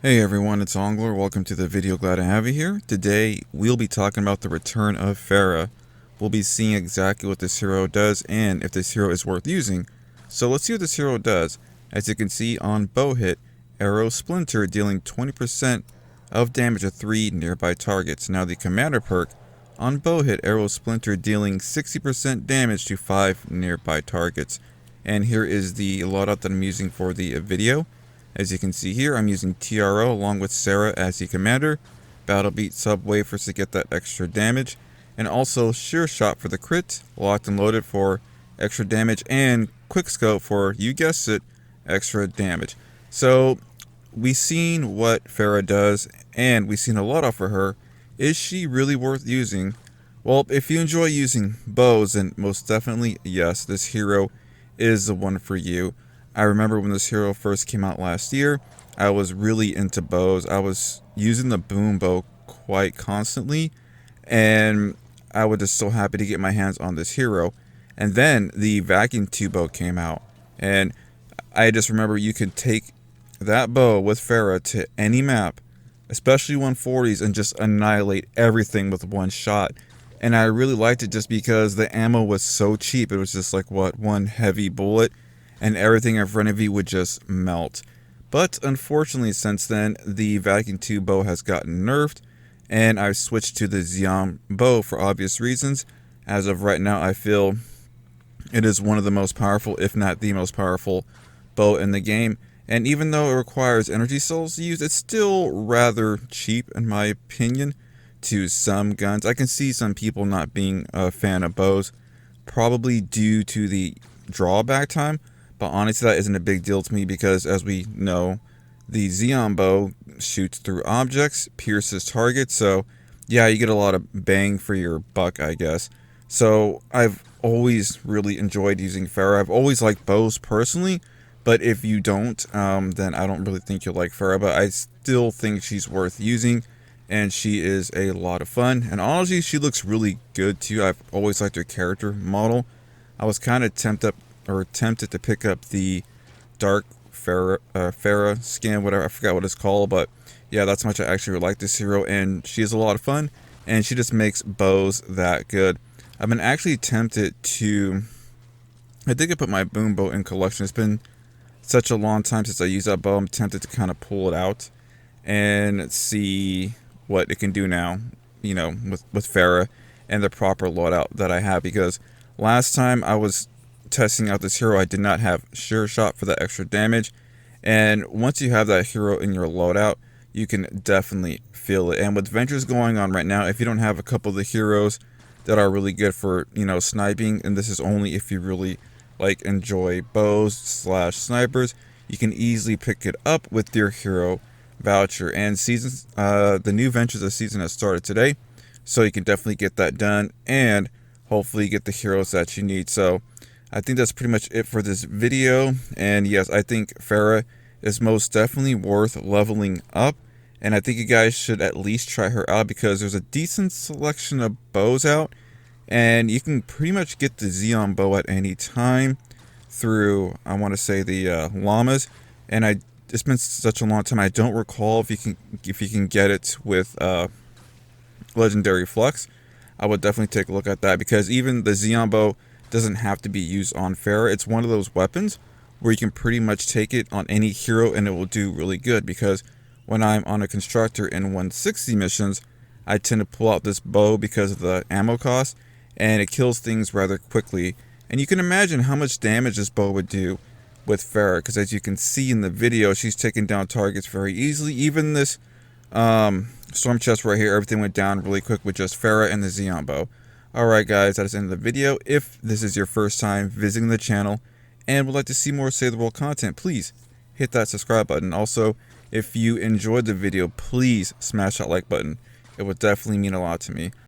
Hey everyone, it's Onglor. Welcome to the video. Glad to have you here. Today, we'll be talking about the return of Farrah. We'll be seeing exactly what this hero does and if this hero is worth using. So let's see what this hero does. As you can see on bow hit, arrow splinter dealing 20% of damage to 3 nearby targets. Now the commander perk, on bow hit, arrow splinter dealing 60% damage to 5 nearby targets. And here is the loadout that I'm using for the video. As you can see here, I'm using TRO along with Sarah as the commander, Battle Beat Subwafers to get that extra damage, and also Sure Shot for the crit, Locked and Loaded for extra damage, and Quickscope for, you guessed it, extra damage. So, we've seen what Farrah does, and we've seen a lot of her. Is she really worth using? Well, if you enjoy using bows, then most definitely, yes, this hero is the one for you. I remember when this hero first came out last year, I was really into bows. I was using the boom bow quite constantly, and I was just so happy to get my hands on this hero. And then the vacuum tube bow came out, and I just remember you could take that bow with Farrah to any map, especially 140s, and just annihilate everything with one shot. And I really liked it just because the ammo was so cheap. It was just like, what, one heavy bullet, and everything in front of you would just melt. But unfortunately, since then, the vacuum tube bow has gotten nerfed, and I've switched to the Xeon bow for obvious reasons. As of right now, I feel it is one of the most powerful, if not the most powerful, bow in the game. And even though it requires energy cells to use, it's still rather cheap, in my opinion, to some guns. I can see some people not being a fan of bows, probably due to the drawback time. But honestly, that isn't a big deal to me because, as we know, the Xeon bow shoots through objects, pierces targets. So, yeah, you get a lot of bang for your buck, I guess. So, I've always really enjoyed using Farrah. I've always liked bows personally. But if you don't, then I don't really think you'll like Farrah. But I still think she's worth using. And she is a lot of fun. And honestly, she looks really good too. I've always liked her character model. I was kind of tempted to pick up the dark Farrah skin, whatever, I forgot what it's called, but yeah, that's how much I actually really like this hero, and she is a lot of fun, and she just makes bows that good. I've been actually tempted to, I think I put my boom bow in collection. It's been such a long time since I used that bow. I'm tempted to kind of pull it out and see what it can do now, you know, with Farrah and the proper loadout that I have, because last time I was testing out this hero, I did not have Sure Shot for the extra damage, and once you have that hero in your loadout, you can definitely feel it. And with ventures going on right now, if you don't have a couple of the heroes that are really good for, you know, sniping, and this is only if you really like enjoy bows / snipers, you can easily pick it up with your hero voucher. And seasons, the new ventures of season has started today, so you can definitely get that done and hopefully get the heroes that you need. So I think that's pretty much it for this video, and yes, I think Farrah is most definitely worth leveling up, and I think you guys should at least try her out because there's a decent selection of bows out, and you can pretty much get the Xeon bow at any time through, I want to say, the llamas, and it's been such a long time, I don't recall if you can get it with Legendary Flux. I would definitely take a look at that, because even the Xeon bow doesn't have to be used on Farrah. It's one of those weapons where you can pretty much take it on any hero and it will do really good, because when I'm on a constructor in 160 missions, I tend to pull out this bow because of the ammo cost, and it kills things rather quickly. And you can imagine how much damage this bow would do with Farrah, because as you can see in the video, she's taking down targets very easily. Even this storm chest right here, everything went down really quick with just Farrah and the Xeon bow. Alright guys, that is the end of the video. If this is your first time visiting the channel and would like to see more Save the World content, please hit that subscribe button. Also, if you enjoyed the video, please smash that like button. It would definitely mean a lot to me.